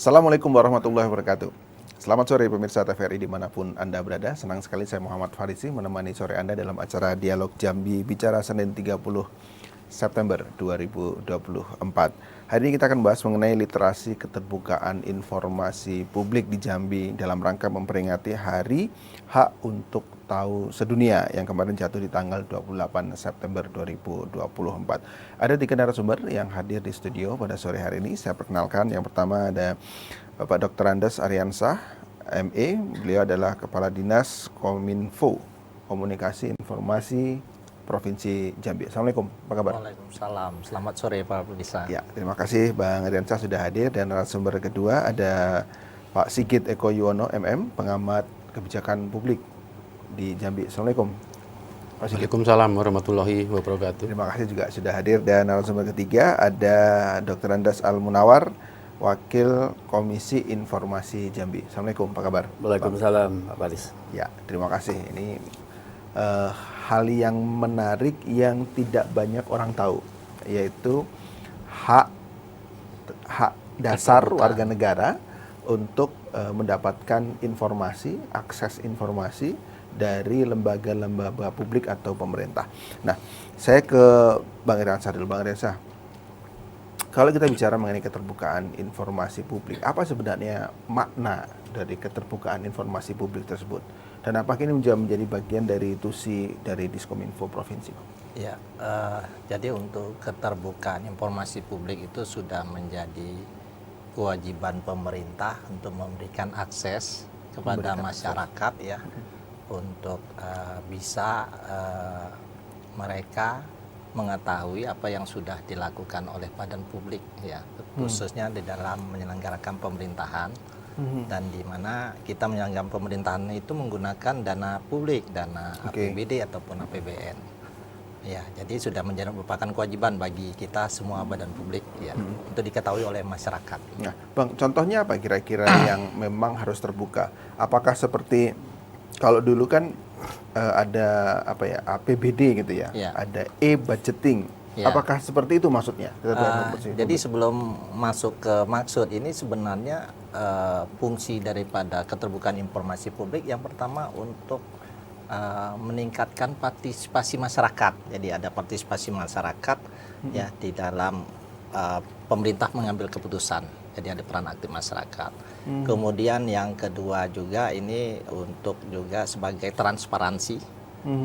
Assalamualaikum warahmatullahi wabarakatuh. Selamat sore pemirsa TVRI dimanapun Anda berada. Senang sekali saya Muhammad Farisi menemani sore Anda dalam acara Dialog Jambi Bicara Senin 30 September 2024. Hari ini kita akan bahas mengenai literasi keterbukaan informasi publik di Jambi dalam rangka memperingati Hari Hak untuk Tahu Sedunia yang kemarin jatuh di tanggal 28 September 2024. Ada 3 narasumber yang hadir di studio pada sore hari ini. Saya perkenalkan, yang pertama ada Bapak Dr. Andes Ariansah, ME. Beliau adalah Kepala Dinas Kominfo, Komunikasi Informasi Provinsi Jambi. Assalamualaikum, apa kabar? Waalaikumsalam, selamat sore Pak Budisa. Ya, terima kasih Bang Ariansah sudah hadir. Dan narasumber kedua ada Pak Sigit Eko Yuwono, MM, Pengamat Kebijakan Publik di Jambi. Assalamualaikum, Pak Sigit. Waalaikumsalam warahmatullahi wabarakatuh. Terima kasih juga sudah hadir. Dan narasumber ketiga ada Dr. Andes Al-Munawar, Wakil Komisi Informasi Jambi. Assalamualaikum, apa kabar? Waalaikumsalam Pak Faris. Ya, terima kasih. Ini hal yang menarik yang tidak banyak orang tahu, yaitu hak dasar warga negara untuk mendapatkan informasi, akses informasi dari lembaga-lembaga publik atau pemerintah. Nah, saya ke Bang Ariansah dulu. Bang Ariansah, kalau kita bicara mengenai keterbukaan informasi publik, apa sebenarnya makna dari keterbukaan informasi publik tersebut? Dan apakah ini menjadi bagian dari tusi dari Diskominfo Provinsi? Ya, jadi untuk keterbukaan informasi publik itu sudah menjadi kewajiban pemerintah untuk memberikan akses kepada masyarakat ya, untuk bisa mereka mengetahui apa yang sudah dilakukan oleh badan publik ya, khususnya di dalam menyelenggarakan pemerintahan. Dan di mana kita menyelenggarakan pemerintahan itu menggunakan dana publik, dana APBD ataupun APBN. Ya, jadi sudah merupakan kewajiban bagi kita semua badan publik ya, untuk diketahui oleh masyarakat. Nah, Bang, contohnya apa kira-kira yang memang harus terbuka? Apakah seperti kalau dulu kan ada apa ya, APBD gitu ya, ada e-budgeting. Ya. Apakah seperti itu maksudnya? Jadi sebelum masuk ke maksud ini, sebenarnya fungsi daripada keterbukaan informasi publik yang pertama untuk meningkatkan partisipasi masyarakat. Jadi ada partisipasi masyarakat ya di dalam pemerintah mengambil keputusan. Jadi ada peran aktif masyarakat. Kemudian yang kedua juga ini untuk juga sebagai transparansi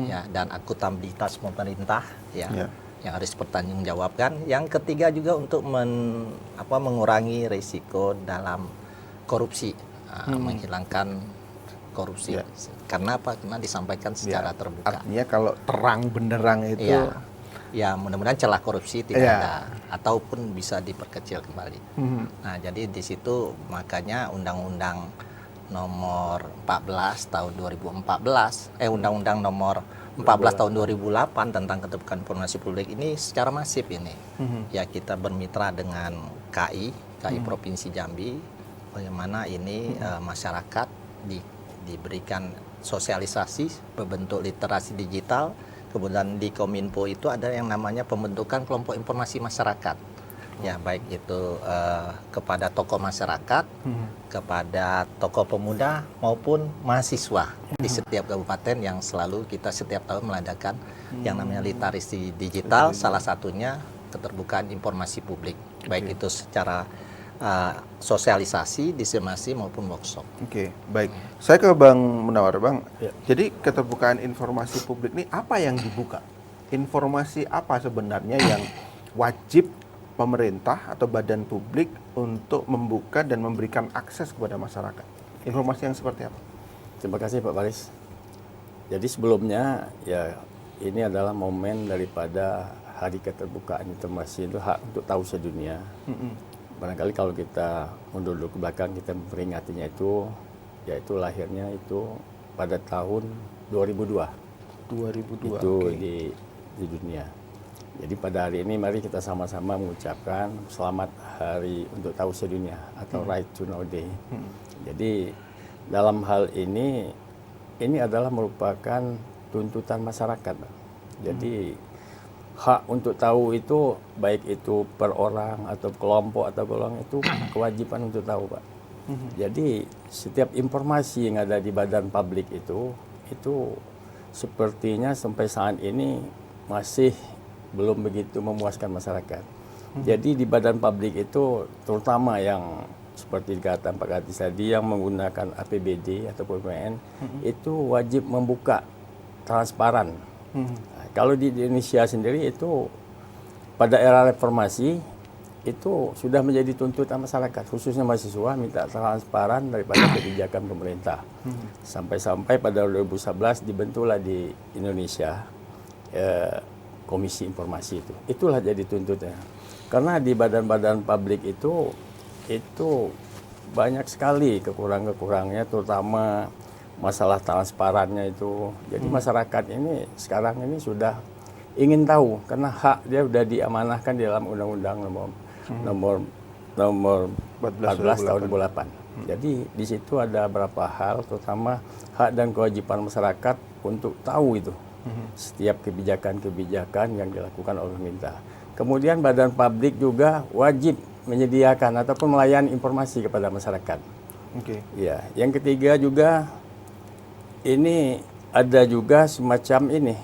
ya, dan akuntabilitas pemerintah ya. Yang harus dipertanggungjawabkan. Yang ketiga juga untuk mengurangi risiko dalam korupsi, menghilangkan korupsi. Karena apa? Karena disampaikan secara terbuka. Artinya kalau terang benderang itu, ya mudah-mudahan celah korupsi tidak ada, ataupun bisa diperkecil kembali. Nah, jadi di situ makanya Undang-Undang Nomor 14 tahun 2014, Undang-Undang Nomor 14 tahun 2008 tentang keterbukaan informasi publik ini secara masif ini. Ya, kita bermitra dengan KI Provinsi Jambi, bagaimana ini masyarakat diberikan sosialisasi berbentuk literasi digital. Kemudian di Kominfo itu ada yang namanya pembentukan kelompok informasi masyarakat. Ya, baik itu kepada tokoh masyarakat, kepada tokoh pemuda maupun mahasiswa di setiap kabupaten, yang selalu kita setiap tahun mengadakan yang namanya literasi digital, salah satunya keterbukaan informasi publik, baik itu secara sosialisasi, diseminasi maupun workshop. Oke, baik. Saya ke Bang Munawar, Bang. Jadi keterbukaan informasi publik ini apa yang dibuka? Informasi apa sebenarnya yang wajib pemerintah atau badan publik untuk membuka dan memberikan akses kepada masyarakat? Informasi yang seperti apa? Terima kasih Pak Faris. Jadi sebelumnya ya, ini adalah momen daripada Hari Keterbukaan Informasi itu hak untuk tahu sedunia. Barangkali kalau kita mundur dulu ke belakang, kita memperingatinya itu, yaitu lahirnya itu pada tahun 2002. 2002. Itu di dunia. Jadi pada hari ini mari kita sama-sama mengucapkan selamat Hari untuk Tahu Sedunia atau Right to Know Day. Jadi dalam hal ini adalah merupakan tuntutan masyarakat. Jadi hak untuk tahu itu baik itu per orang atau kelompok atau golongan itu kewajiban untuk tahu, Pak. Jadi setiap informasi yang ada di badan publik itu sepertinya sampai saat ini masih belum begitu memuaskan masyarakat. Jadi di badan publik itu terutama yang seperti dikatakan Pak Gatis tadi yang menggunakan APBD atau PPN itu wajib membuka transparan. Nah, kalau di Indonesia sendiri itu pada era reformasi itu sudah menjadi tuntutan masyarakat, khususnya mahasiswa minta transparan daripada kebijakan pemerintah. Sampai-sampai pada 2011 dibentuklah di Indonesia Komisi Informasi itu. Itulah jadi tuntutan. Karena di badan-badan publik itu banyak sekali kekurangan-kekurangannya, terutama masalah transparannya itu. Jadi masyarakat ini sekarang ini sudah ingin tahu karena hak dia sudah diamanahkan di dalam Undang-Undang nomor 14 tahun 2008. Jadi di situ ada beberapa hal, terutama hak dan kewajiban masyarakat untuk tahu itu setiap kebijakan-kebijakan yang dilakukan oleh pemerintah. Kemudian badan publik juga wajib menyediakan ataupun melayani informasi kepada masyarakat. Ya, yang ketiga juga ini ada juga semacam ini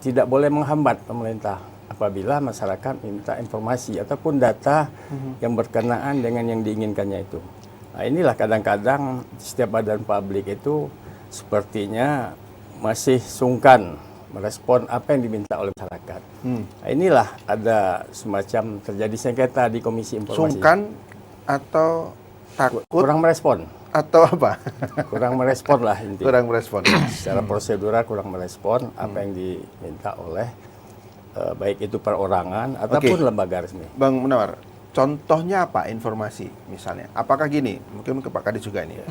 tidak boleh menghambat pemerintah apabila masyarakat minta informasi ataupun data yang berkenaan dengan yang diinginkannya itu. Nah, inilah kadang-kadang setiap badan publik itu sepertinya masih sungkan merespon apa yang diminta oleh masyarakat. Nah, inilah ada semacam terjadi sengketa di Komisi Informasi. Sungkan atau takut? Kurang merespon. Atau apa? Kurang merespon lah intinya. Kurang merespon. Secara prosedural kurang merespon apa yang diminta oleh baik itu perorangan ataupun lembaga resmi. Bang Munawar, contohnya apa informasi misalnya? Apakah gini, mungkin ke Pak Kadis juga ini ya.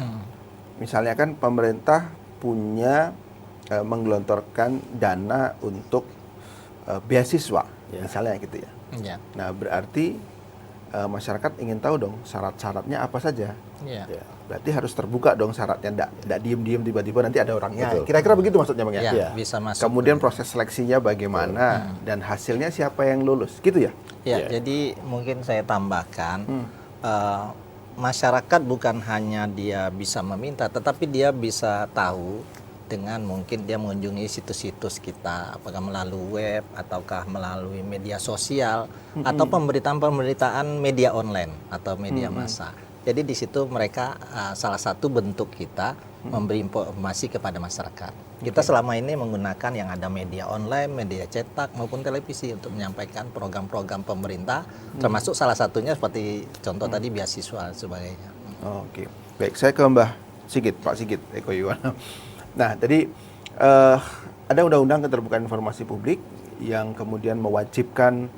Misalnya kan pemerintah punya menggelontorkan dana untuk beasiswa, misalnya gitu ya. Nah, berarti masyarakat ingin tahu dong syarat-syaratnya apa saja. Berarti harus terbuka dong syaratnya, tidak diem-diem tiba-tiba nanti ada orangnya. Kira-kira begitu maksudnya Bang ya? Bisa masuk. Kemudian proses seleksinya bagaimana dan hasilnya siapa yang lulus, gitu ya? Jadi mungkin saya tambahkan masyarakat bukan hanya dia bisa meminta, tetapi dia bisa tahu dengan mungkin dia mengunjungi situs-situs kita, apakah melalui web ataukah melalui media sosial atau pemberitaan-pemberitaan media online atau media massa. Jadi di situ mereka salah satu bentuk kita memberi informasi kepada masyarakat. Kita selama ini menggunakan yang ada media online, media cetak maupun televisi untuk menyampaikan program-program pemerintah, termasuk salah satunya seperti contoh tadi beasiswa dan sebagainya. Oke, baik, saya ke Mbah Sigit, Pak Sigit Eko Yuwana. Nah, tadi ada Undang-Undang Keterbukaan Informasi Publik yang kemudian mewajibkan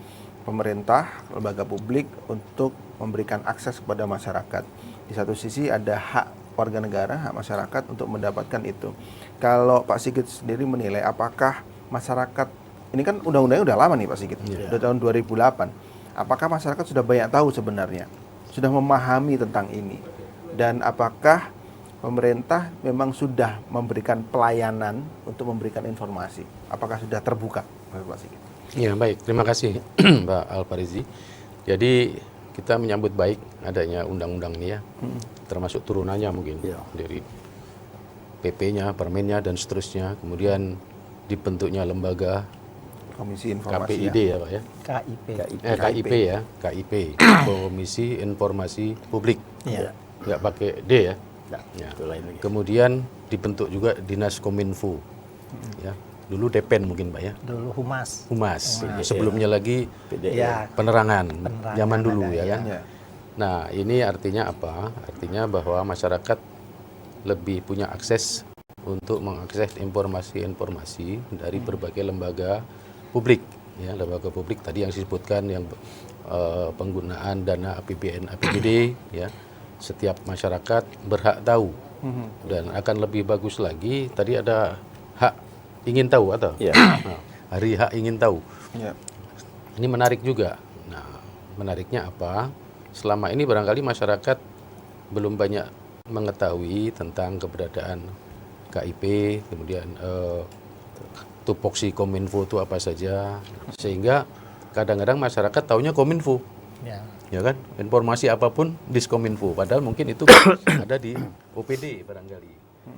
pemerintah, lembaga publik untuk memberikan akses kepada masyarakat. Di satu sisi ada hak warga negara, hak masyarakat untuk mendapatkan itu. Kalau Pak Sigit sendiri menilai apakah masyarakat, ini kan undang-undangnya udah lama nih Pak Sigit, udah tahun 2008. Apakah masyarakat sudah banyak tahu sebenarnya, sudah memahami tentang ini? Dan apakah pemerintah memang sudah memberikan pelayanan untuk memberikan informasi? Apakah sudah terbuka, Pak Sigit? Ya, baik. Terima kasih, Pak Al-Farizi. Jadi kita menyambut baik adanya undang-undang ini ya, termasuk turunannya mungkin dari PP-nya, Permennya dan seterusnya. Kemudian dibentuknya lembaga Komisi Informasi KPID ya Pak ya. KIP ya, KIP, Komisi Informasi Publik. Nggak pakai D ya. Kemudian dibentuk juga Dinas Kominfo. Ya, dulu Depen mungkin Pak ya. Dulu Humas. Sebelumnya lagi penerangan zaman dulu ya kan. Nah, ini artinya apa? Artinya bahwa masyarakat lebih punya akses untuk mengakses informasi-informasi dari berbagai lembaga publik. Ya, lembaga publik tadi yang disebutkan yang penggunaan dana APBN, APBD ya. Setiap masyarakat berhak tahu dan akan lebih bagus lagi tadi ada hak ingin tahu atau hari hak ingin tahu. Ini menarik juga. Nah, menariknya apa? Selama ini barangkali masyarakat belum banyak mengetahui tentang keberadaan KIP, kemudian tupoksi Kominfo itu apa saja, sehingga kadang-kadang masyarakat taunya Kominfo, ya kan, informasi apapun Diskominfo, padahal mungkin itu ada di OPD barangkali.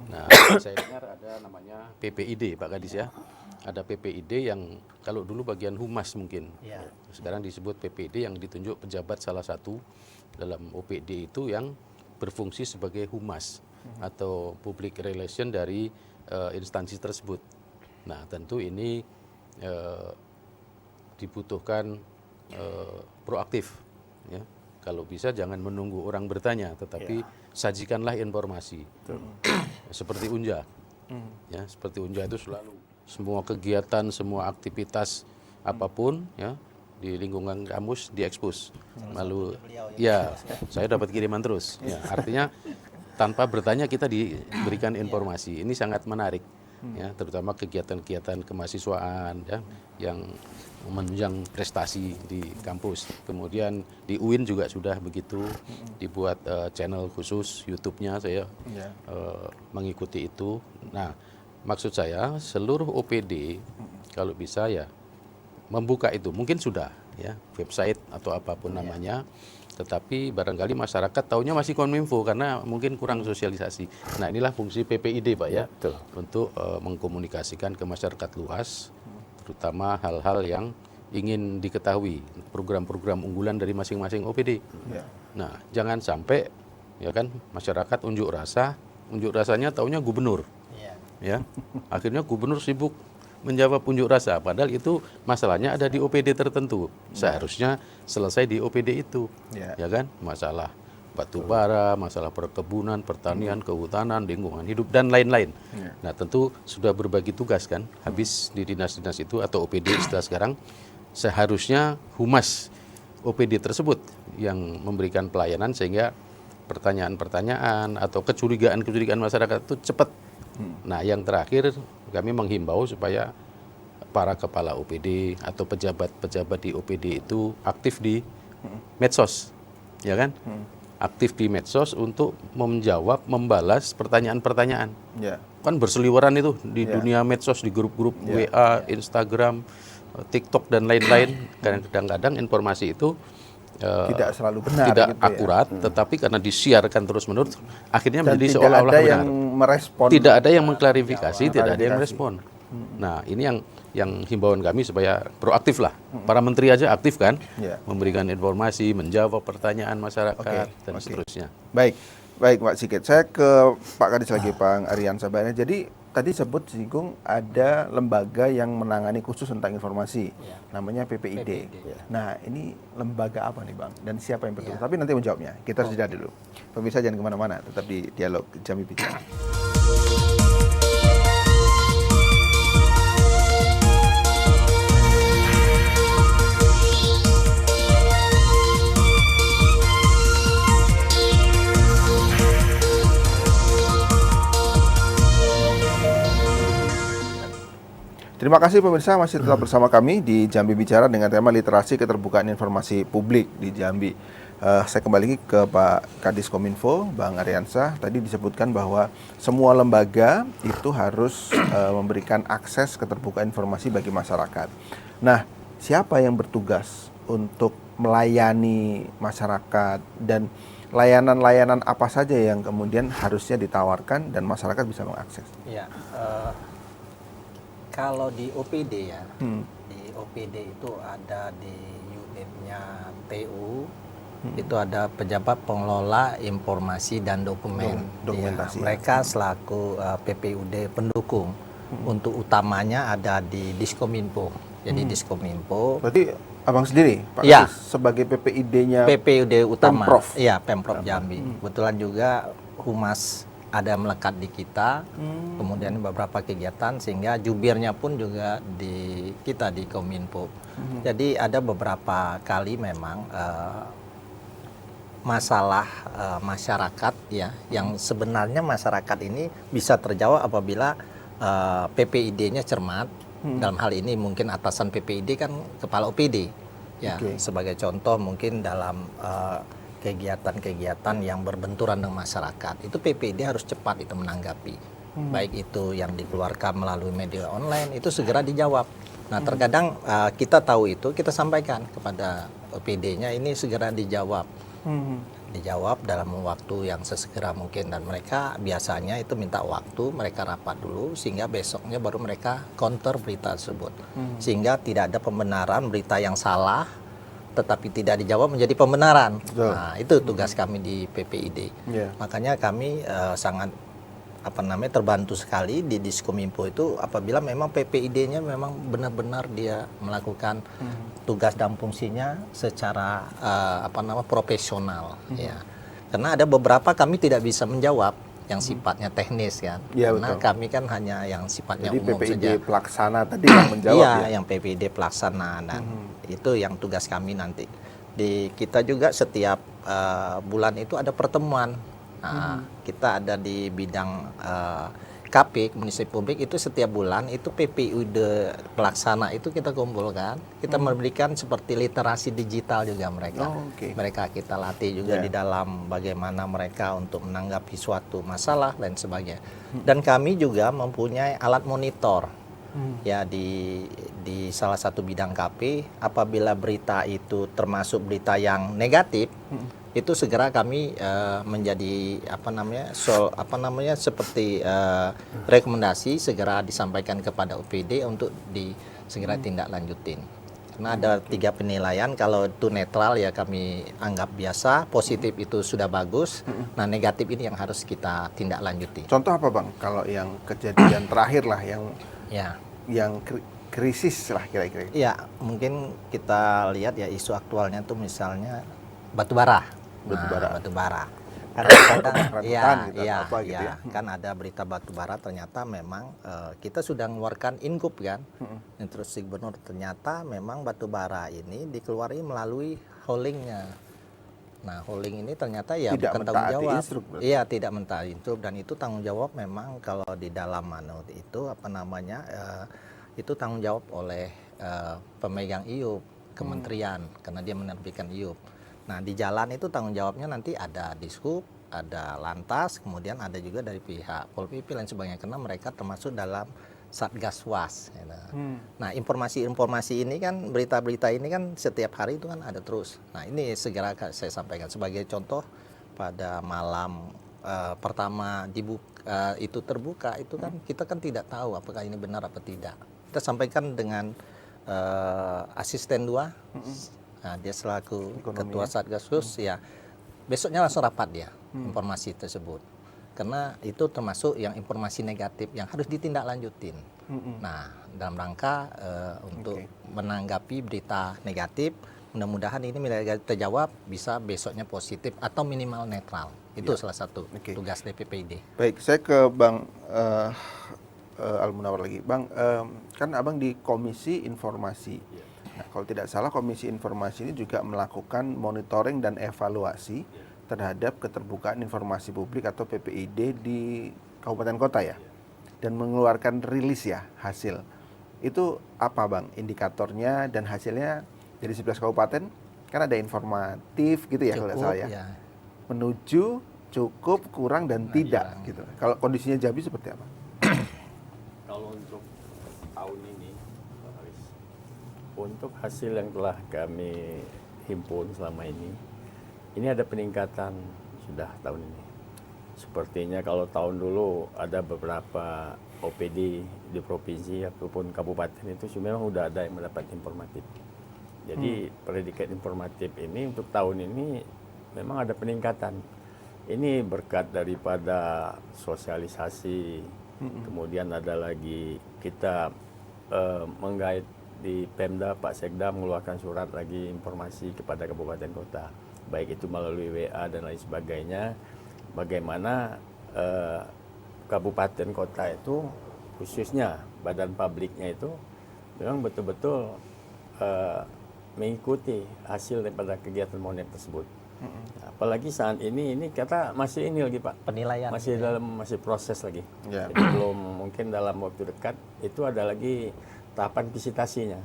Nah, saya dengar ada namanya PPID, Pak Kadis ya, ada PPID yang kalau dulu bagian humas mungkin, sekarang disebut PPID yang ditunjuk pejabat salah satu dalam OPD itu yang berfungsi sebagai humas atau public relation dari instansi tersebut. Nah, tentu ini dibutuhkan proaktif, ya. Kalau bisa jangan menunggu orang bertanya, tetapi sajikanlah informasi. Seperti Unja, ya, seperti Unja itu selalu semua kegiatan, semua aktivitas apapun, ya, di lingkungan kampus diekspos. Lalu, ya, saya dapat kiriman terus. Ya, artinya tanpa bertanya kita diberikan informasi. Ini sangat menarik, ya, terutama kegiatan-kegiatan kemahasiswaan, ya, yang menunjang prestasi di kampus. Kemudian di UIN juga sudah begitu, dibuat channel khusus YouTube-nya, saya mengikuti itu. Nah, maksud saya seluruh OPD kalau bisa ya membuka itu, mungkin sudah ya website atau apapun namanya, tetapi barangkali masyarakat taunya masih Kominfo karena mungkin kurang sosialisasi. Nah, inilah fungsi PPID, Pak, ya, untuk mengkomunikasikan ke masyarakat luas, terutama hal-hal yang ingin diketahui, program-program unggulan dari masing-masing OPD. Nah, jangan sampai ya kan masyarakat unjuk rasanya taunya gubernur, ya, akhirnya gubernur sibuk menjawab unjuk rasa, padahal itu masalahnya ada di OPD tertentu. Seharusnya selesai di OPD itu, ya kan, masalah batu bara, masalah perkebunan, pertanian, kehutanan, lingkungan hidup, dan lain-lain. Nah, tentu sudah berbagi tugas kan, habis di dinas-dinas itu atau OPD setelah sekarang, seharusnya humas OPD tersebut yang memberikan pelayanan sehingga pertanyaan-pertanyaan atau kecurigaan-kecurigaan masyarakat itu cepat. Nah, yang terakhir kami menghimbau supaya para kepala OPD atau pejabat-pejabat di OPD itu aktif di medsos, ya kan? Aktif di medsos untuk menjawab, membalas pertanyaan-pertanyaan. Kan berseliweran itu di dunia medsos, di grup-grup WA, Instagram, TikTok dan lain-lain. Kadang-kadang informasi itu tidak selalu benar, tidak gitu akurat, tetapi karena disiarkan terus-menerus, akhirnya menjadi seolah-olah benar. Yang merespon, tidak ada yang mengklarifikasi, tidak ada yang merespon. Nah, ini yang himbauan kami supaya proaktif lah. Para menteri aja aktif kan, memberikan informasi, menjawab pertanyaan masyarakat, dan seterusnya. Baik Pak Sigit. Saya ke Pak Kadis lagi, Pak Aryan Sabana. Jadi tadi sebut singgung ada lembaga yang menangani khusus tentang informasi, namanya PPID. Nah, ini lembaga apa nih, Bang? Dan siapa yang bertugas? Tapi nanti menjawabnya. Kita harus jeda dulu. Pemirsa jangan kemana-mana, tetap di Dialog Jambi Bicara. Terima kasih pemirsa, masih tetap bersama kami di Jambi Bicara dengan tema literasi keterbukaan informasi publik di Jambi. Saya kembali ke Pak Kadis Kominfo, Bang Aryansah. Tadi disebutkan bahwa semua lembaga itu harus memberikan akses keterbukaan informasi bagi masyarakat. Nah, siapa yang bertugas untuk melayani masyarakat dan layanan-layanan apa saja yang kemudian harusnya ditawarkan dan masyarakat bisa mengakses? Ya, kalau di OPD ya, di OPD itu ada di unitnya TU, itu ada pejabat pengelola informasi dan dokumen. Dokumentasi. Mereka selaku PPUD pendukung. Untuk utamanya ada di Diskominfo. Jadi Diskominfo. Berarti Abang sendiri, Pak Ya. Kadis, sebagai PPID-nya PPUD utama. Pemprov. Iya, Pemprov Jambi. Kebetulan juga humas ada melekat di kita, kemudian beberapa kegiatan sehingga jubirnya pun juga di kita di Kominfo. Jadi ada beberapa kali memang masalah masyarakat ya, yang sebenarnya masyarakat ini bisa terjawab apabila PPID-nya cermat. Dalam hal ini mungkin atasan PPID kan kepala OPD ya. Sebagai contoh mungkin dalam kegiatan-kegiatan yang berbenturan dengan masyarakat, itu PPID harus cepat itu menanggapi. baik itu yang dikeluarkan melalui media online itu segera dijawab. Nah, terkadang kita tahu itu, kita sampaikan kepada OPD-nya ini segera dijawab. Dijawab dalam waktu yang sesegera mungkin, dan mereka biasanya itu minta waktu, mereka rapat dulu sehingga besoknya baru mereka counter berita tersebut. Sehingga tidak ada pembenaran berita yang salah tetapi tidak dijawab menjadi pembenaran. Nah, itu tugas kami di PPID. Makanya kami sangat terbantu sekali di Diskominfo itu apabila memang PPID-nya memang benar-benar dia melakukan tugas dan fungsinya secara profesional, ya. Karena ada beberapa kami tidak bisa menjawab yang sifatnya teknis kan. Karena kami kan hanya yang sifatnya jadi umum PPID saja. pelaksana tadi yang menjawab Iya, ya. yang PPID pelaksana, dan itu yang tugas kami nanti. Di kita juga setiap bulan itu ada pertemuan. Nah, kita ada di bidang KP, Komunikasi Publik, itu setiap bulan itu PPID pelaksana itu kita kumpulkan. Kita memberikan seperti literasi digital juga mereka. Mereka kita latih juga di dalam bagaimana mereka untuk menanggapi suatu masalah dan sebagainya. Dan kami juga mempunyai alat monitor. Ya, di salah satu bidang KP, apabila berita itu termasuk berita yang negatif, itu segera kami menjadi seperti rekomendasi segera disampaikan kepada OPD untuk segera tindak lanjutin. Karena ada 3 penilaian, kalau itu netral ya kami anggap biasa, positif itu sudah bagus, nah negatif ini yang harus kita tindak lanjuti. Contoh apa Bang, kalau yang kejadian terakhir lah yang krisis lah kira-kira? Ya, mungkin kita lihat ya isu aktualnya tuh misalnya batubara. Batubara. Karena kan ada berita batubara, ternyata memang kita sudah mengeluarkan inkup kan, instruksi gubernur, ternyata memang batubara ini dikeluarkan melalui holdingnya. Nah, holding ini ternyata ya tidak bukan tanggung jawab. Iya, tidak mentaati instruksi, dan itu tanggung jawab memang kalau di dalam manut itu itu tanggung jawab oleh pemegang IUP, kementerian, karena dia menerbitkan IUP. Nah, di jalan itu tanggung jawabnya nanti ada Dishub, ada Lantas, kemudian ada juga dari pihak Pol PP dan sebagainya, karena mereka termasuk dalam Satgas Was. Gitu. Nah, informasi-informasi ini kan, berita-berita ini kan setiap hari itu kan ada terus. Nah, ini segera saya sampaikan sebagai contoh pada malam pertama itu terbuka, itu kan kita kan tidak tahu apakah ini benar apa tidak. Kita sampaikan dengan asisten 2. Nah, dia selaku ketua Satgas Khusus, ya besoknya langsung rapat dia informasi tersebut, karena itu termasuk yang informasi negatif yang harus ditindaklanjutin. Nah, dalam rangka untuk menanggapi berita negatif, mudah-mudahan ini terjawab, bisa besoknya positif atau minimal netral. Itu salah satu tugas DPPID. Baik, saya ke Bang Al-Munawar lagi. Bang, kan Abang di Komisi Informasi. Nah, kalau tidak salah Komisi Informasi ini juga melakukan monitoring dan evaluasi terhadap keterbukaan informasi publik atau PPID di kabupaten kota ya, dan mengeluarkan rilis ya hasil. Itu apa Bang indikatornya dan hasilnya dari 11 kabupaten? Kan ada informatif gitu ya, kalau tidak salah ya. Menuju, cukup, kurang, dan tidak gitu. Kalau kondisinya Jambi seperti apa? Kalau untuk tahun ini, untuk hasil yang telah kami himpun selama ini ada peningkatan sudah tahun ini. Sepertinya kalau tahun dulu ada beberapa OPD di provinsi ataupun kabupaten itu memang sudah ada yang mendapat informatif. Jadi predikat informatif ini untuk tahun ini memang ada peningkatan. Ini berkat daripada sosialisasi, kemudian ada lagi kita menggait di Pemda, Pak Sekda mengeluarkan surat lagi informasi kepada kabupaten kota, baik itu melalui WA dan lain sebagainya, bagaimana kabupaten kota itu khususnya badan publiknya itu memang betul-betul mengikuti hasil daripada kegiatan monet tersebut. Apalagi saat ini kita masih lagi Pak, penilaian, masih proses lagi. Jadi belum, mungkin dalam waktu dekat itu ada lagi tahapan visitasinya.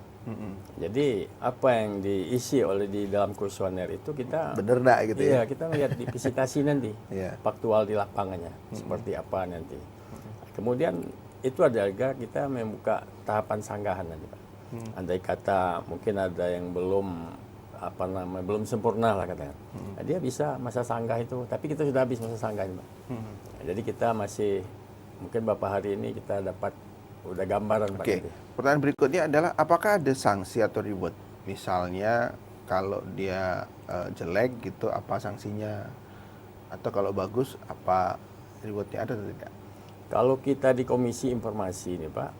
Jadi apa yang diisi oleh di dalam kuesioner itu kita bener enggak gitu ya? Iya, kita lihat di visitasi nanti, faktual di lapangannya seperti apa nanti. Kemudian itu ada juga kita membuka tahapan sanggahan nanti Pak. Andai kata mungkin ada yang belum sempurna lah katanya. Nah, dia bisa masa sanggah itu, tapi kita sudah habis masa sanggah ini Pak. Nah, jadi kita masih mungkin Bapak hari ini kita dapat udah gambaran Pak. Oke. Pertanyaan berikutnya adalah apakah ada sanksi atau reward? Misalnya kalau dia jelek gitu apa sanksinya? Atau kalau bagus apa rewardnya, ada atau tidak? Kalau kita di Komisi Informasi ini Pak,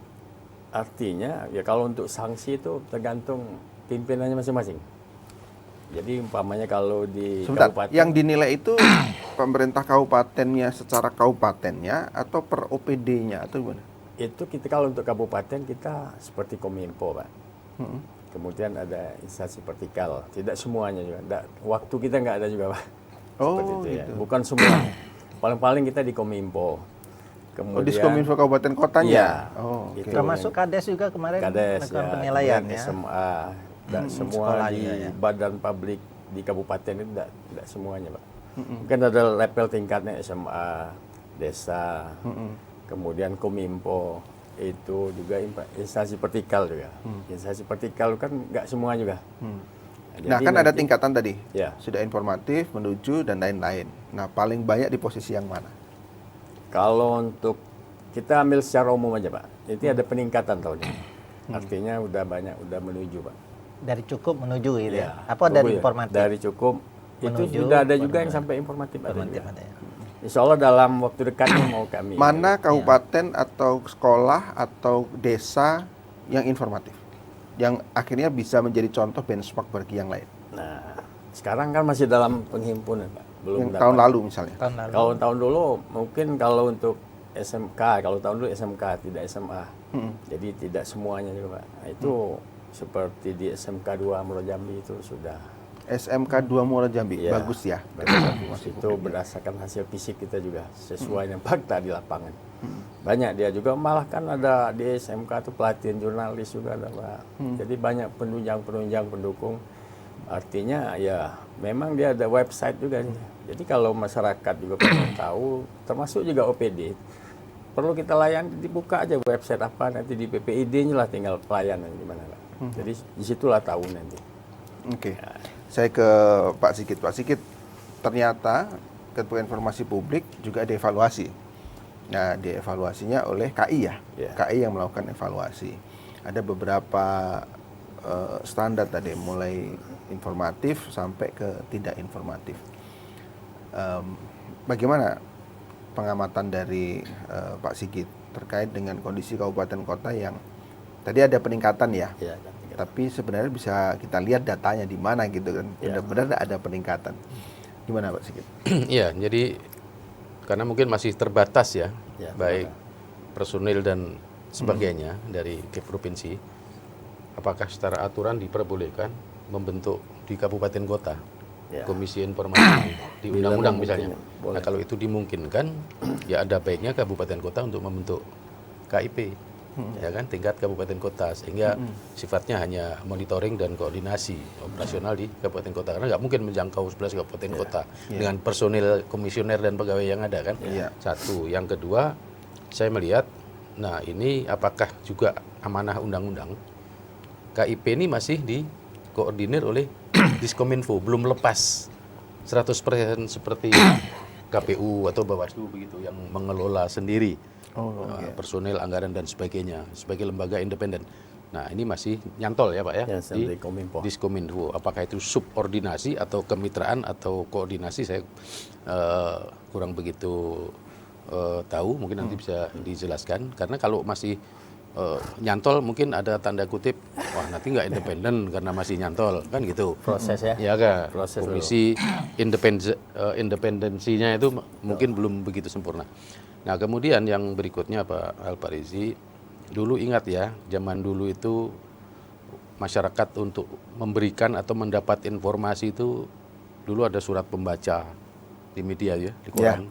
artinya ya kalau untuk sanksi itu tergantung pimpinannya masing-masing. Jadi umpamanya kalau di kabupaten, yang dinilai itu pemerintah kabupatennya secara kabupatennya atau per OPD-nya atau gimana? itu kita kalau untuk kabupaten kita seperti Kominfo Pak. Kemudian ada instansi vertikal, tidak semuanya juga. Waktu kita nggak ada juga Pak. Seperti itu ya. Bukan semua. Paling-paling kita di Kominfo. Kemudian di Kominfo kabupaten kotanya. Iya, itu termasuk Kades juga kemarin Kades melakukan ya, penilaian ya. SMA dan semua di badan publik di kabupaten itu tidak semuanya Pak. Mungkin ada level tingkatnya SMA, desa, kemudian Kominfo itu juga instansi vertikal juga. Instansi vertikal kan nggak semua juga. Nah, kan ada tingkatan tadi, ya. Sudah informatif, menuju, dan lain-lain. Nah, paling banyak di posisi yang mana? Kalau untuk kita ambil secara umum aja Pak, itu ada peningkatan tahun ini. Artinya udah banyak, udah menuju Pak. Dari cukup menuju gitu ya? Ya, Apa dari informatif? Dari cukup, menuju, itu sudah ada juga yang sampai informatif. Informatif ada ya. Insya Allah dalam waktu dekat ini mau kami. Mana kabupaten atau sekolah atau desa yang informatif? Yang akhirnya bisa menjadi contoh benchmark bagi yang lain. Nah, sekarang kan masih dalam penghimpunan, Pak. Belum yang tahun lalu misalnya. Kalau tahun dulu mungkin kalau untuk SMK, kalau tahun dulu SMK tidak SMA. Jadi tidak semuanya juga, Pak. Nah, itu seperti di SMK 2 Muaro Jambi itu sudah. SMK 2 Muaro Jambi, Ya, bagus ya. Itu berdasarkan hasil fisik kita juga sesuai dengan fakta di lapangan. Banyak dia juga, malah kan ada di SMK itu pelatihan jurnalis juga ada Pak. Jadi banyak penunjang pendukung. Artinya ya memang dia ada website juga. Jadi kalau masyarakat juga pengen tahu, termasuk juga OPD, perlu kita layani, dibuka aja website apa, nanti di PPID-nya lah tinggal pelayanan gimana Pak. Jadi disitulah tahu nanti. Oke. Saya ke Pak Sigit. Pak Sigit, ternyata Ketua Informasi Publik juga dievaluasi. Nah, dievaluasinya oleh KI ya. KI yang melakukan evaluasi. Ada beberapa standar tadi, mulai informatif sampai ke tidak informatif. Bagaimana pengamatan dari Pak Sigit terkait dengan kondisi kabupaten kota yang tadi ada peningkatan ya? Tapi sebenarnya bisa kita lihat datanya di mana gitu kan, benar-benar ada peningkatan. Gimana Pak Sigit? Iya, jadi karena mungkin masih terbatas ya, baik personil dan sebagainya dari provinsi. Apakah secara aturan diperbolehkan membentuk di kabupaten kota komisi informasi di undang-undang misalnya? Nah, kalau itu dimungkinkan, ya ada baiknya kabupaten kota untuk membentuk KIP. Ya kan, tingkat kabupaten kota, sehingga sifatnya hanya monitoring dan koordinasi operasional di kabupaten kota, karena nggak mungkin menjangkau 11 kabupaten kota dengan personil komisioner dan pegawai yang ada kan. Satu, yang kedua saya melihat, nah ini apakah juga amanah undang-undang, KIP ini masih dikoordinir oleh Diskominfo, belum lepas 100% seperti KPU atau Bawaslu begitu yang mengelola sendiri. Personil, anggaran dan sebagainya sebagai lembaga independen. Nah, ini masih nyantol ya Pak ya, di Diskominfo. Apakah itu subordinasi atau kemitraan atau koordinasi, saya kurang begitu tahu, mungkin nanti bisa dijelaskan. Karena kalau masih nyantol mungkin ada tanda kutip, wah nanti nggak independen karena masih nyantol kan gitu. Proses ya? Ya kan, komisi independensinya itu mungkin belum begitu sempurna. Nah, kemudian yang berikutnya Pak Al-Farizi, dulu ingat ya, zaman dulu itu masyarakat untuk memberikan atau mendapat informasi itu dulu ada surat pembaca di media ya, di koran.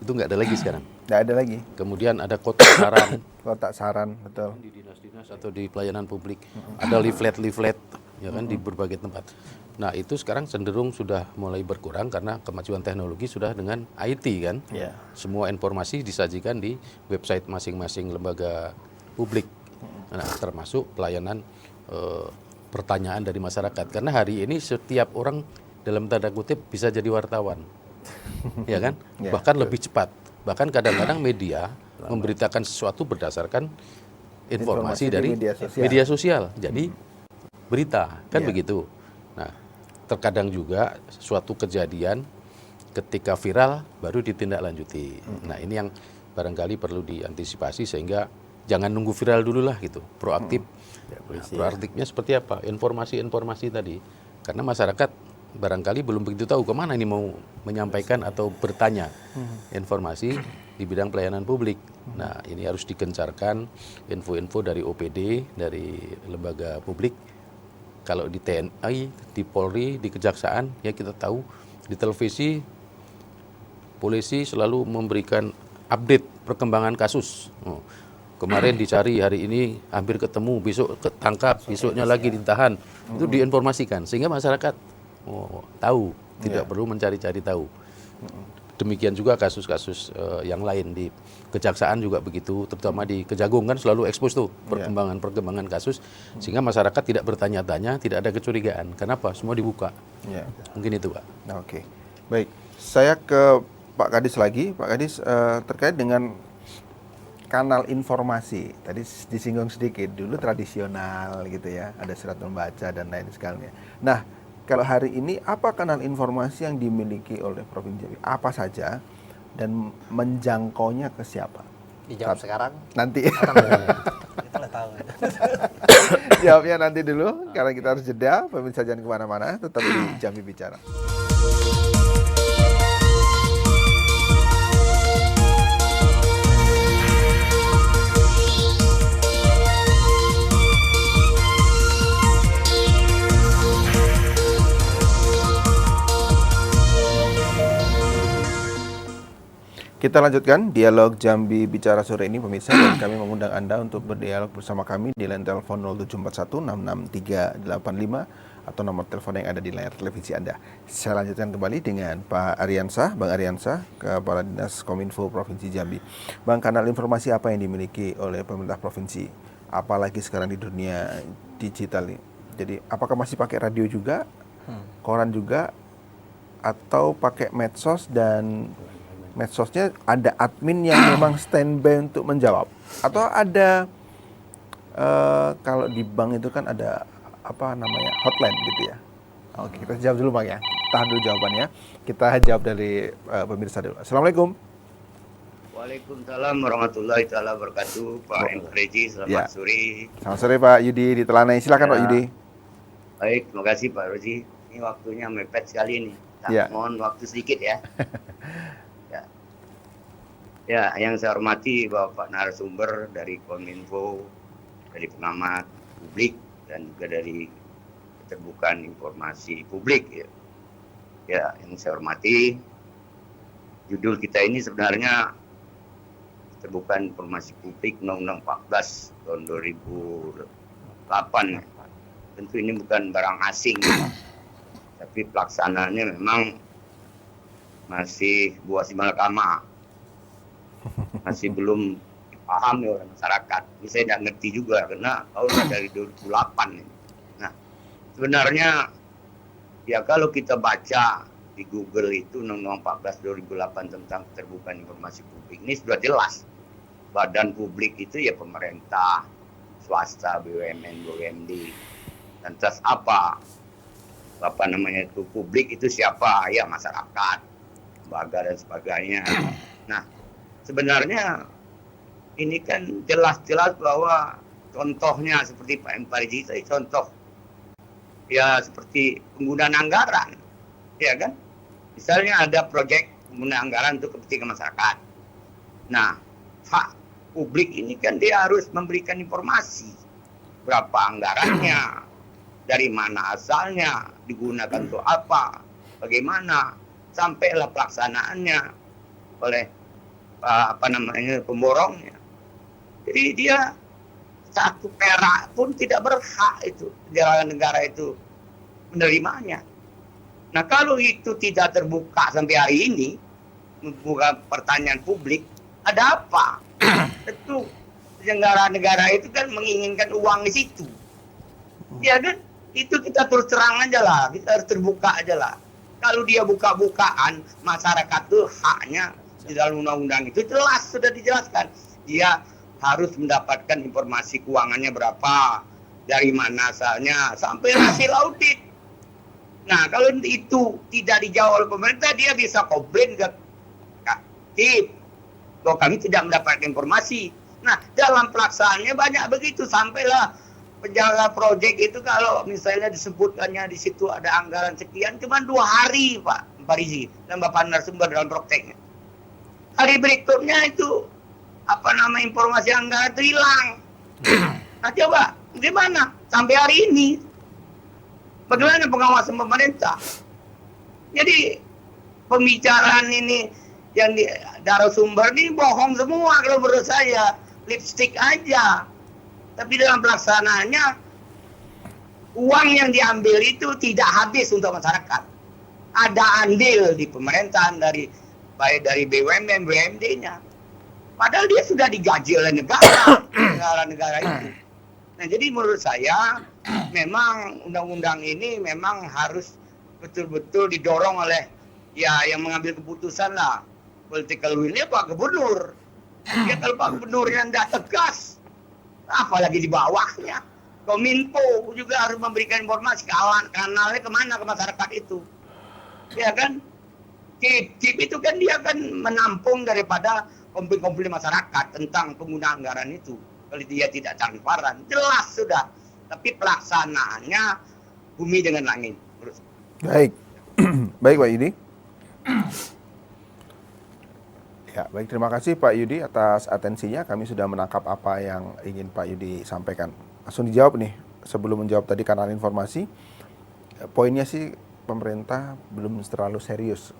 Itu nggak ada lagi sekarang. Nggak ada lagi. Kemudian ada kotak saran. Kotak saran, betul. Di dinas-dinas atau di pelayanan publik. Ada leaflet-leaflet ya kan, di berbagai tempat. Nah, itu sekarang cenderung sudah mulai berkurang karena kemajuan teknologi sudah dengan IT kan. Yeah. Semua informasi disajikan di website masing-masing lembaga publik. Nah, termasuk pelayanan pertanyaan dari masyarakat. Karena hari ini setiap orang dalam tanda kutip bisa jadi wartawan. Ya kan? Yeah, Bahkan lebih cepat. Bahkan kadang-kadang media memberitakan sesuatu berdasarkan informasi dari media sosial. Jadi berita, kan begitu. Nah, terkadang juga suatu kejadian ketika viral baru ditindaklanjuti. Nah, ini yang barangkali perlu diantisipasi sehingga jangan nunggu viral dulu lah gitu. Proaktif. Nah, proaktifnya seperti apa? Informasi-informasi tadi. Karena masyarakat barangkali belum begitu tahu kemana ini mau menyampaikan atau bertanya informasi di bidang pelayanan publik. Nah, ini harus digencarkan info-info dari OPD, dari lembaga publik. Kalau di TNI, di Polri, di Kejaksaan, ya kita tahu di televisi, polisi selalu memberikan update perkembangan kasus. Kemarin dicari, hari ini hampir ketemu, besok ketangkap, besoknya lagi ditahan. Itu diinformasikan, sehingga masyarakat tahu, tidak perlu mencari-cari tahu. Demikian juga kasus-kasus yang lain di Kejaksaan juga begitu, terutama di Kejagung kan selalu ekspos tuh perkembangan kasus, sehingga masyarakat tidak bertanya-tanya, tidak ada kecurigaan. Kenapa? Semua dibuka. Mungkin itu, Pak. Oke, baik. Saya ke Pak Kadis lagi. Pak Kadis, terkait dengan kanal informasi, tadi disinggung sedikit, dulu tradisional gitu ya, ada surat membaca dan lain sebagainya. Nah, kalau hari ini apa kanal informasi yang dimiliki oleh Provinsi Jambi? Apa saja dan menjangkaunya ke siapa? Dijawab sekarang? Nanti. Kita tahu. Jawabnya nanti dulu, karena kita harus jeda. Pemirsa jangan kemana-mana, tetap di Jambi Bicara. Kita lanjutkan dialog Jambi Bicara sore ini, pemirsa, dan kami mengundang Anda untuk berdialog bersama kami di line telepon 0741663385 atau nomor telepon yang ada di layar televisi Anda. Saya lanjutkan kembali dengan Pak Aryansah, Bang Aryansah, Kepala Dinas Kominfo Provinsi Jambi. Bang, kanal informasi apa yang dimiliki oleh pemerintah provinsi? Apalagi sekarang di dunia digital ini. Jadi, apakah masih pakai radio juga, koran juga, atau pakai medsos, dan medsosnya ada admin yang memang standby untuk menjawab, atau ada kalau di bank itu kan ada apa namanya hotline gitu ya. Oke, kita jawab dulu Bang ya. Tahan dulu jawabannya. Kita jawab dari pemirsa dulu. Assalamualaikum. Waalaikumsalam warahmatullahi taala wabarakatuh. Pak Reji, selamat sore. Selamat sore Pak Yudi di Telanai. Silakan Pak Yudi. Baik, terima kasih Pak Reji. Ini waktunya mepet sekali nih. Mohon waktu sedikit ya. Ya, yang saya hormati Bapak narasumber dari Kominfo, dari pengamat publik, dan juga dari keterbukaan informasi publik. Ya, yang saya hormati, judul kita ini sebenarnya keterbukaan informasi publik Undang-Undang 14 tahun 2008. Tentu ini bukan barang asing, tapi pelaksanaannya memang masih buah si malakama. Masih belum dipahami oleh masyarakat. Ini saya tidak ngerti juga karena tahun dari 2008 ini. Nah, sebenarnya ya kalau kita baca di Google itu Undang-Undang 14 2008 tentang keterbukaan informasi publik ini sudah jelas. Badan publik itu ya pemerintah, swasta, BUMN, BUMD. Lantas apa namanya itu publik itu siapa? Ya masyarakat, lembaga dan sebagainya. Nah, sebenarnya ini kan jelas-jelas bahwa contohnya seperti Pak Emparji tadi, contoh ya seperti penggunaan anggaran, ya kan? Misalnya ada proyek penggunaan anggaran untuk kepentingan masyarakat. Nah, hak publik ini kan dia harus memberikan informasi berapa anggarannya, dari mana asalnya, digunakan untuk apa, bagaimana, sampailah pelaksanaannya oleh pemborongnya. Jadi dia satu perak pun tidak berhak itu negara itu menerimanya. Nah kalau itu tidak terbuka sampai hari ini, membuka pertanyaan publik, ada apa? Itu negara itu kan menginginkan uang di situ. Ya kan? Itu kita terus terang aja lah, kita harus terbuka aja lah. Kalau dia buka-bukaan, masyarakat tuh haknya di dalam undang-undang itu jelas sudah dijelaskan. Dia harus mendapatkan informasi keuangannya berapa, dari mana asalnya, sampai hasil audit. Nah, kalau itu tidak dijawab oleh pemerintah, dia bisa komplain ke KTIP bahwa kami tidak mendapatkan informasi. Nah, dalam pelaksanaannya banyak begitu, sampailah penjaga proyek itu kalau misalnya disebutkannya di situ ada anggaran sekian, cuma 2 hari Pak Farizi dan Bapak narasumber dalam prakteknya. Hari berikutnya itu informasi anggaran itu hilang. Nah coba gimana sampai hari ini? Bagaimana pengawasan pemerintah? Jadi pembicaraan ini yang di narasumber ini bohong semua kalau menurut saya, lipstick aja. Tapi dalam pelaksanaannya uang yang diambil itu tidak habis untuk masyarakat. Ada andil di pemerintahan baik dari BUMN, BUMD-nya. Padahal dia sudah digaji oleh negara itu. Nah, jadi menurut saya memang undang-undang ini memang harus betul-betul didorong oleh yang mengambil keputusan lah. Political will-nya Pak Gubernur. Ya kalau Pak Gubernurnya tidak tegas, apalagi di bawahnya. Kominfo juga harus memberikan informasi kanalnya kemana ke masyarakat itu. Ya kan? KIP itu kan dia kan menampung daripada komplain-komplain masyarakat tentang penggunaan anggaran itu. Kalau dia tidak transparan, jelas sudah. Tapi pelaksanaannya bumi dengan langit. Baik. Baik Pak Yudi. Ya, baik, terima kasih Pak Yudi atas atensinya. Kami sudah menangkap apa yang ingin Pak Yudi sampaikan. Langsung dijawab nih, sebelum menjawab tadi kanal informasi, poinnya sih pemerintah belum terlalu serius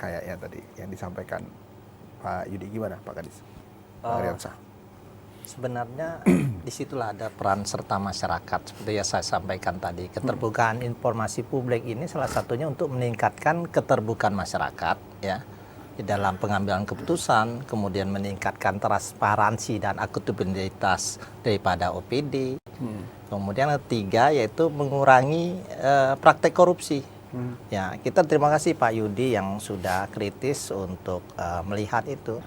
kayaknya tadi yang disampaikan Pak Yudi. Gimana Pak Kadis? Pak Ariansa. Sebenarnya disitulah ada peran serta masyarakat seperti yang saya sampaikan tadi. Keterbukaan informasi publik ini salah satunya untuk meningkatkan keterbukaan masyarakat ya di dalam pengambilan keputusan, kemudian meningkatkan transparansi dan akuntabilitas daripada OPD. Kemudian ketiga yaitu mengurangi praktek korupsi. Ya, kita terima kasih Pak Yudi yang sudah kritis untuk melihat itu.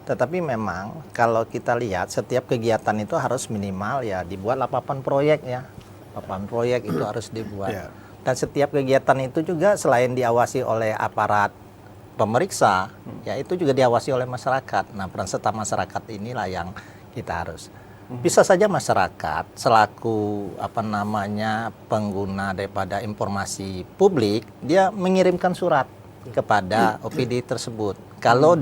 Tetapi memang kalau kita lihat setiap kegiatan itu harus minimal ya dibuat 8 proyek ya. 8 proyek itu harus dibuat. Dan setiap kegiatan itu juga selain diawasi oleh aparat pemeriksa, ya itu juga diawasi oleh masyarakat. Nah, peran serta masyarakat inilah yang kita harus. Bisa saja masyarakat selaku pengguna daripada informasi publik, dia mengirimkan surat kepada OPD tersebut. Kalau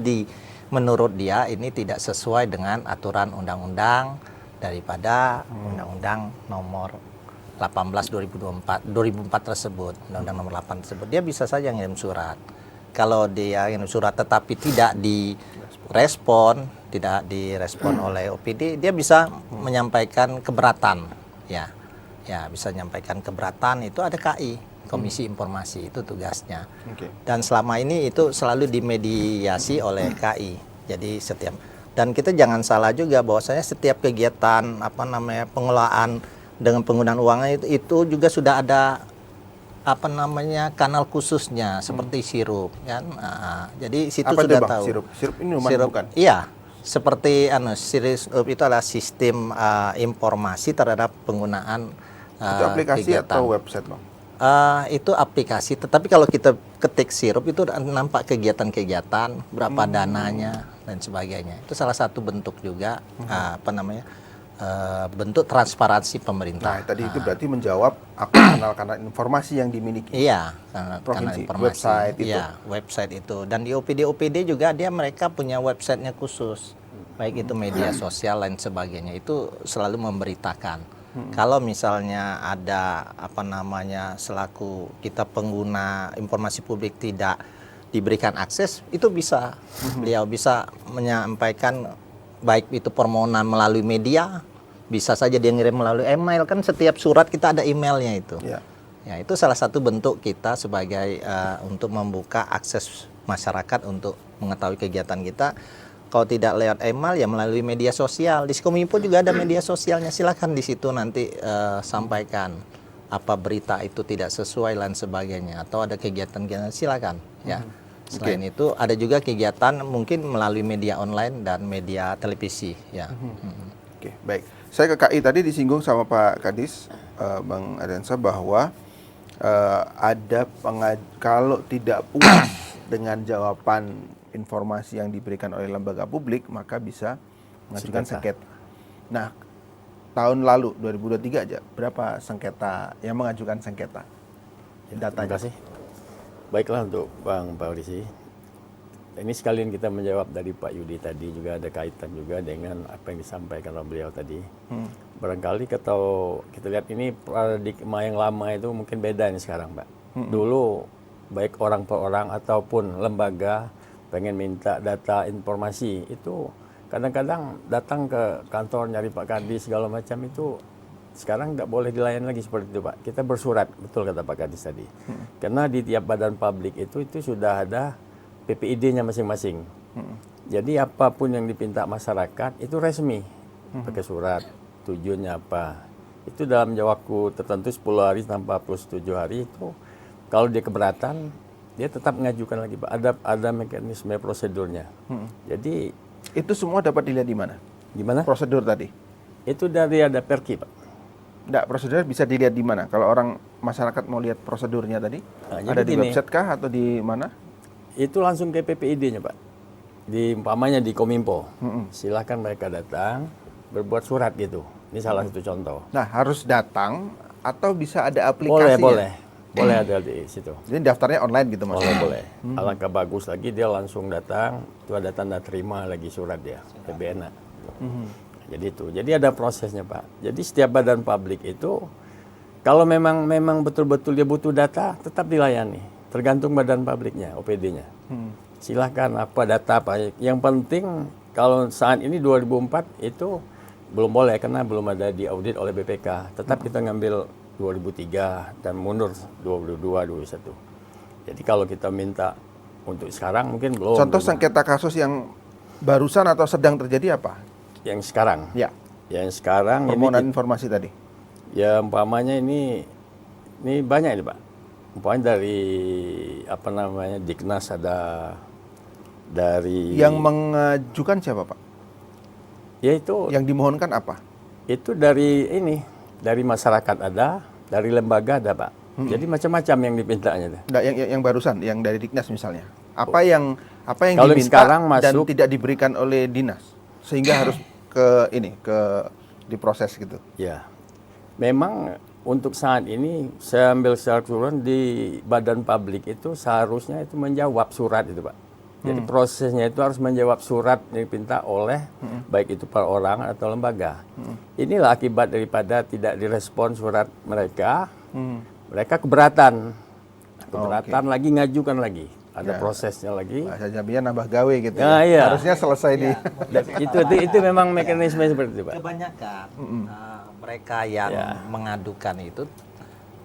menurut dia ini tidak sesuai dengan aturan undang-undang daripada Undang-Undang Nomor 18 2004 tersebut, Undang-Undang Nomor 8 tersebut, dia bisa saja ngirim surat. Kalau dia ngirim surat tetapi tidak direspon oleh OPD, dia bisa menyampaikan keberatan, ya bisa menyampaikan keberatan. Itu ada KI, Komisi Informasi, itu tugasnya. Dan selama ini itu selalu dimediasi oleh KI. Jadi dan kita jangan salah juga bahwasanya setiap kegiatan pengelolaan dengan penggunaan uangnya itu juga sudah ada kanal khususnya seperti sirup kan. Jadi situ apa sudah itu, Bang? tahu. Sirup ini bukan? Iya. Seperti sirup itu adalah sistem informasi terhadap penggunaan itu aplikasi kegiatan. Atau website, Bang? Itu aplikasi, tetapi kalau kita ketik sirup itu nampak kegiatan-kegiatan, berapa dananya dan sebagainya. Itu salah satu bentuk juga bentuk transparansi pemerintah. Nah, tadi itu berarti menjawab apa kanal-kanal informasi yang dimiliki. Iya, provinsi, informasi. website itu. Iya, website itu. Dan di OPD juga mereka punya websitenya khusus. Baik itu media sosial dan sebagainya, itu selalu memberitakan. Kalau misalnya ada selaku kita pengguna informasi publik tidak diberikan akses, itu bisa beliau bisa menyampaikan baik itu permohonan melalui media bisa saja dia ngirim melalui email, kan setiap surat kita ada emailnya itu. Ya. Ya, itu salah satu bentuk kita sebagai untuk membuka akses masyarakat untuk mengetahui kegiatan kita. Kalau tidak lewat email ya melalui media sosial. Di Kominfo juga ada media sosialnya. Silakan di situ nanti sampaikan apa berita itu tidak sesuai dan sebagainya, atau ada kegiatan-kegiatan, silakan ya. Selain itu ada juga kegiatan mungkin melalui media online dan media televisi ya. Oke, baik. Saya ke KI tadi disinggung sama Pak Kadis, Bang Aryansa, bahwa ada kalau tidak puas dengan jawaban informasi yang diberikan oleh lembaga publik, maka bisa mengajukan sengketa. Nah, tahun lalu 2023 aja berapa sengketa yang mengajukan sengketa? Terima kasih. Baiklah untuk Bang Fahrisi. Ini sekalian kita menjawab dari Pak Yudi tadi, juga ada kaitan juga dengan apa yang disampaikan oleh beliau tadi. Barangkali kalau kita lihat ini paradigma yang lama itu mungkin beda nih sekarang, Pak. Dulu baik orang per orang ataupun lembaga pengen minta data informasi itu kadang-kadang datang ke kantor nyari Pak Kadis segala macam, itu sekarang tidak boleh dilayani lagi seperti itu, Pak. Kita bersurat, betul kata Pak Kadis tadi. Karena di tiap badan publik itu sudah ada PPID-nya masing-masing. Jadi apapun yang dipinta masyarakat itu resmi. Pakai surat, tujuannya apa. Itu dalam waktu tertentu 10 hari tanpa plus 7 hari itu, kalau dia keberatan, dia tetap mengajukan lagi, Pak. Ada mekanisme prosedurnya. Jadi itu semua dapat dilihat di mana? Gimana? Prosedur tadi. Itu dari ada perki, Pak. Enggak, prosedurnya bisa dilihat di mana? Kalau orang masyarakat mau lihat prosedurnya tadi, ada di website kah atau di mana? Itu langsung ke PPID-nya, Pak. Umpamanya di Kominfo. Silahkan mereka datang, berbuat surat gitu. Ini salah satu contoh. Nah, harus datang atau bisa ada aplikasinya? Boleh ada di situ. Jadi daftarnya online gitu, Mas? Boleh. Alangkah bagus lagi dia langsung datang, itu ada tanda terima lagi surat dia, lebih enak. Jadi itu. Jadi ada prosesnya, Pak. Jadi setiap badan publik itu kalau memang betul-betul dia butuh data, tetap dilayani. Tergantung badan publiknya, OPD-nya. Silahkan apa data apa. Yang penting kalau saat ini 2004 itu belum boleh karena belum ada diaudit oleh BPK. Tetap kita ngambil 2003 dan mundur 2022, 2021. Jadi kalau kita minta untuk sekarang mungkin belum. Contoh sengketa kasus yang barusan atau sedang terjadi apa? Yang sekarang? Ya. Yang sekarang permohonan informasi tadi. Ya umpamanya ini banyak ini, Pak. Umpamanya dari apa namanya Diknas, ada dari. Yang mengajukan siapa, Pak? Ya itu. Yang dimohonkan apa? Itu dari dari masyarakat ada, dari lembaga ada, Pak. Jadi macam-macam yang dipintanya. Nah, yang barusan, yang dari Diknas misalnya. Apa yang kalau diminta sekarang dan masuk, tidak diberikan oleh dinas sehingga harus diproses gitu. Ya. Memang untuk saat ini saya ambil secara keseluruhan di badan publik itu seharusnya itu menjawab surat itu, Pak. Jadi prosesnya itu harus menjawab surat yang dipinta oleh baik itu per orang atau lembaga. Inilah akibat daripada tidak direspon surat mereka. Mereka keberatan lagi, ngajukan lagi. Ada prosesnya lagi. Bahasa Jambinya nambah gawe gitu. Iya. Harusnya selesai di. Itu memang mekanisme seperti itu, Pak. Kebanyakan mereka yang mengadukan itu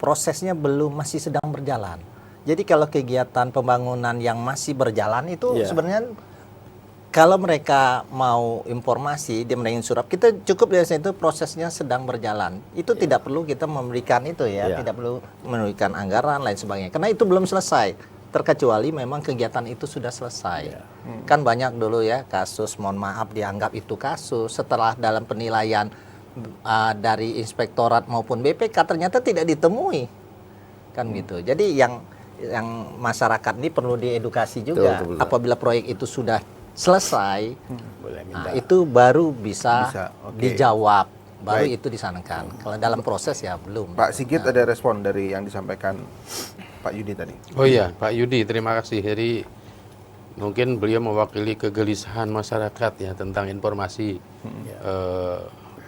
prosesnya masih sedang berjalan. Jadi kalau kegiatan pembangunan yang masih berjalan itu sebenarnya kalau mereka mau informasi, dia menanyakan surat, kita cukup biasanya itu prosesnya sedang berjalan. Itu tidak perlu kita memberikan itu tidak perlu memberikan anggaran lain sebagainya. Karena itu belum selesai. Terkecuali memang kegiatan itu sudah selesai. Kan banyak dulu ya kasus, mohon maaf dianggap itu kasus, setelah dalam penilaian dari inspektorat maupun BPK ternyata tidak ditemui. Kan gitu. Jadi yang masyarakat ini perlu diedukasi juga. Betul. Apabila proyek itu sudah selesai, itu baru bisa dijawab, baru itu disanakan. Kalau dalam proses ya belum. Pak Sigit ada respon dari yang disampaikan Pak Yudi tadi. Oh iya, Pak Yudi, terima kasih. Jadi mungkin beliau mewakili kegelisahan masyarakat ya tentang informasi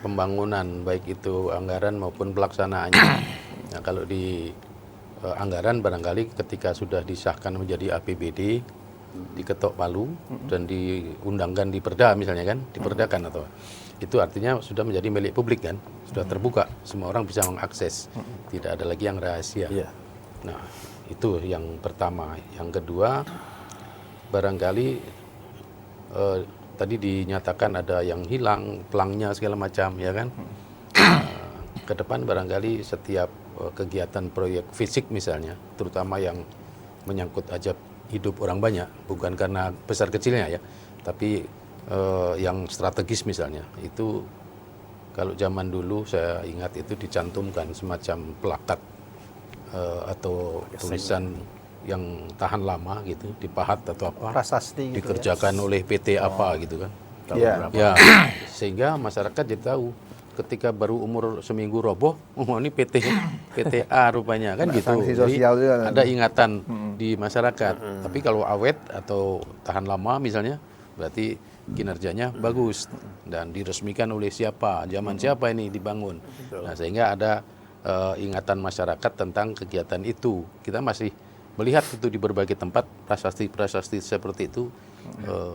pembangunan, baik itu anggaran maupun pelaksanaannya. Nah, kalau di anggaran barangkali ketika sudah disahkan menjadi APBD, diketok palu dan diundangkan di perda misalnya kan, diperdakan atau itu artinya sudah menjadi milik publik kan, sudah terbuka, semua orang bisa mengakses, tidak ada lagi yang rahasia. Nah, itu yang pertama. Yang kedua, barangkali tadi dinyatakan ada yang hilang, pelangnya segala macam, ya kan? Ke depan barangkali setiap kegiatan proyek fisik misalnya, terutama yang menyangkut hajat hidup orang banyak, bukan karena besar kecilnya ya, tapi yang strategis misalnya, itu kalau zaman dulu saya ingat itu dicantumkan semacam plakat atau tulisan yang tahan lama gitu, dipahat atau apa, prasasti gitu dikerjakan oleh PT apa gitu kan. Ya, sehingga masyarakat jadi tahu ketika baru umur seminggu roboh, oh ini PTA rupanya kan gitu. Sanksi sosial juga. Ada ingatan di masyarakat. Tapi kalau awet atau tahan lama misalnya, berarti kinerjanya bagus dan diresmikan oleh siapa, zaman siapa ini dibangun. Nah, sehingga ada ingatan masyarakat tentang kegiatan itu. Kita masih melihat itu di berbagai tempat, prasasti-prasasti seperti itu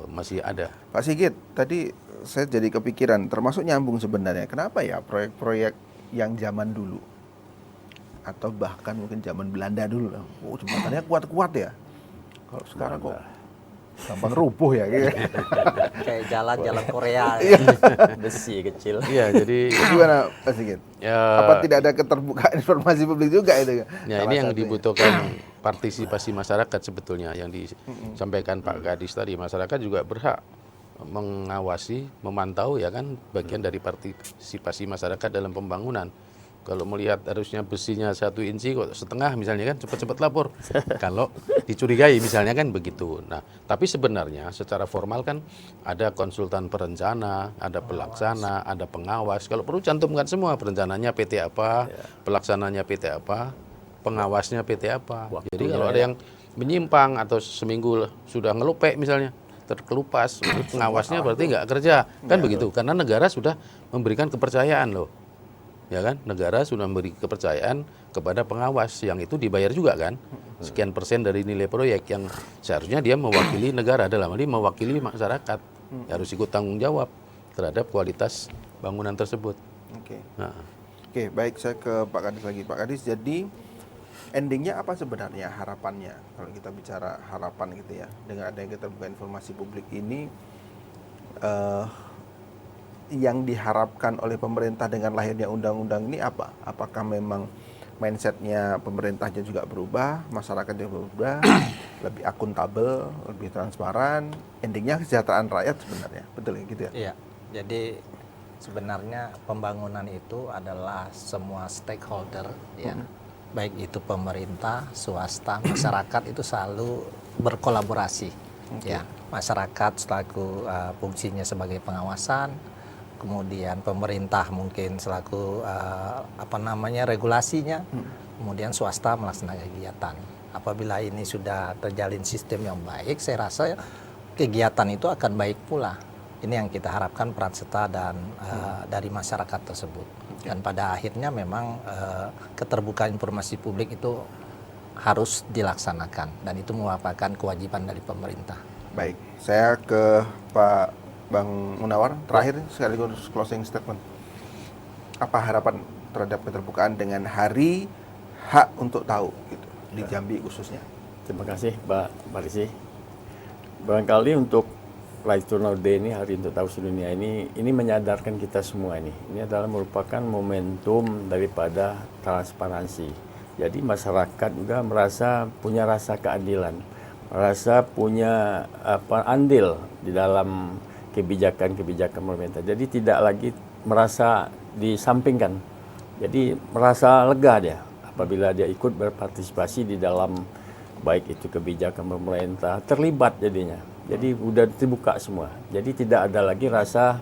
masih ada. Pak Sigit, tadi saya jadi kepikiran, termasuk nyambung sebenarnya. Kenapa ya proyek-proyek yang zaman dulu, atau bahkan mungkin zaman Belanda dulu, jembatannya kuat-kuat ya. Kalau sekarang kok gampang rubuh ya. Gitu. kayak jalan-jalan Korea Besi kecil. Iya, jadi Gimana Pak Sigit? Apa tidak ada keterbukaan informasi publik juga itu? Ya, ini yang dibutuhkan partisipasi masyarakat sebetulnya yang disampaikan Pak Kadis tadi. Masyarakat juga berhak mengawasi, memantau ya kan, bagian dari partisipasi masyarakat dalam pembangunan. Kalau melihat harusnya besinya 1 inci kok setengah misalnya kan, cepat-cepat lapor. Kalau dicurigai misalnya kan begitu. Nah, tapi sebenarnya secara formal kan ada konsultan perencana, ada pelaksana, ada pengawas. Kalau perlu cantumkan semua, perencananya PT apa, pelaksananya PT apa, pengawasnya PT apa. Jadi kalau ada yang menyimpang atau seminggu sudah ngelupek misalnya, terkelupas, pengawasnya berarti nggak kerja. Kan begitu, karena negara sudah memberikan kepercayaan loh. Ya kan, negara sudah memberi kepercayaan kepada pengawas yang itu dibayar juga kan, sekian persen dari nilai proyek yang seharusnya dia mewakili negara, dalam hal ini mewakili masyarakat, harus ikut tanggung jawab terhadap kualitas bangunan tersebut. Oke. Nah. Oke, baik, saya ke Pak Kadis lagi. Pak Kadis, jadi endingnya apa sebenarnya harapannya kalau kita bicara harapan gitu ya, dengan adanya keterbukaan informasi publik ini, yang diharapkan oleh pemerintah dengan lahirnya undang-undang ini apa? Apakah memang mindsetnya pemerintahnya juga berubah, masyarakatnya berubah, lebih akuntabel, lebih transparan, endingnya kesejahteraan rakyat sebenarnya, betul ya gitu ya? Iya, jadi sebenarnya pembangunan itu adalah semua stakeholder ya, baik itu pemerintah, swasta, masyarakat itu selalu berkolaborasi. Ya, masyarakat selaku fungsinya sebagai pengawasan, kemudian pemerintah mungkin selaku regulasinya, kemudian swasta melaksanakan kegiatan. Apabila ini sudah terjalin sistem yang baik, saya rasa kegiatan itu akan baik pula. Ini yang kita harapkan peran serta dan dari masyarakat tersebut. Dan pada akhirnya memang keterbukaan informasi publik itu harus dilaksanakan dan itu merupakan kewajiban dari pemerintah. Baik, saya ke Pak Bang Munawar, terakhir sekaligus closing statement. Apa harapan terhadap keterbukaan dengan hari hak untuk tahu gitu, di Jambi khususnya? Terima kasih Pak Parisi. Barangkali untuk Right to Know Day ini, hari untuk tahu sedunia ini menyadarkan kita semua ini. Ini adalah merupakan momentum daripada transparansi. Jadi masyarakat juga merasa punya rasa keadilan, merasa punya andil di dalam kebijakan-kebijakan pemerintah. Jadi tidak lagi merasa disampingkan. Jadi merasa lega dia apabila dia ikut berpartisipasi di dalam baik itu kebijakan pemerintah, terlibat jadinya. Jadi udah terbuka semua. Jadi tidak ada lagi rasa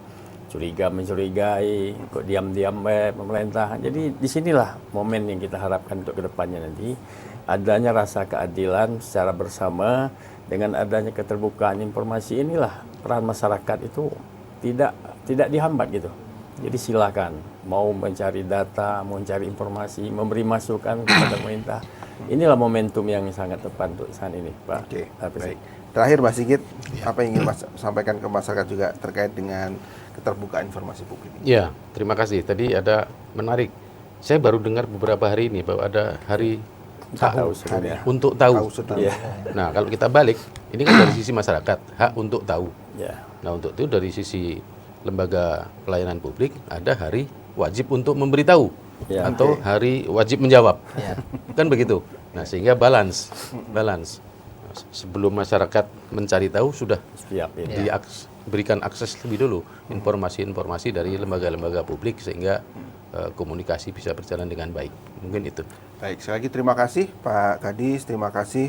mencurigai, kok diam-diam pemerintah. Jadi disinilah momen yang kita harapkan untuk kedepannya nanti. Adanya rasa keadilan secara bersama, dengan adanya keterbukaan informasi inilah peran masyarakat itu tidak dihambat gitu. Jadi silakan mau mencari data, mau mencari informasi, memberi masukan kepada pemerintah. Inilah momentum yang sangat tepat untuk saat ini, Pak. Oke, baik. Terakhir Mas Sigit, apa yang ingin Mas sampaikan ke masyarakat juga terkait dengan keterbukaan informasi publik ini? Ya, terima kasih. Tadi ada menarik. Saya baru dengar beberapa hari ini bahwa ada hari Tahu hak sedunia. untuk tahu. sedunia. Nah, kalau kita balik, ini kan dari sisi masyarakat, hak untuk tahu. Ya. Nah, untuk itu dari sisi lembaga pelayanan publik ada hari wajib untuk memberitahu Ya. atau hari wajib menjawab. Ya. Kan begitu. Nah, sehingga balance. Sebelum masyarakat mencari tahu sudah Siap ya. diberikan akses lebih dulu informasi-informasi dari lembaga-lembaga publik sehingga komunikasi bisa berjalan dengan baik. Mungkin itu. Baik, sekali lagi terima kasih Pak Kadis, terima kasih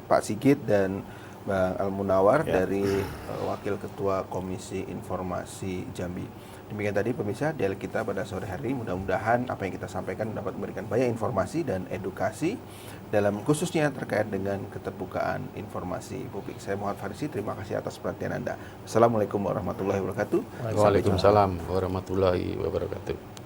Pak Sigit dan Bang Al-Munawar dari Wakil Ketua Komisi Informasi Jambi. Demikian tadi pemirsa dialog kita pada sore hari. Mudah-mudahan apa yang kita sampaikan dapat memberikan banyak informasi dan edukasi dalam khususnya terkait dengan keterbukaan informasi publik. Saya Muhammad Farisi, terima kasih atas perhatian Anda. Assalamualaikum warahmatullahi wabarakatuh. Waalaikumsalam warahmatullahi wabarakatuh.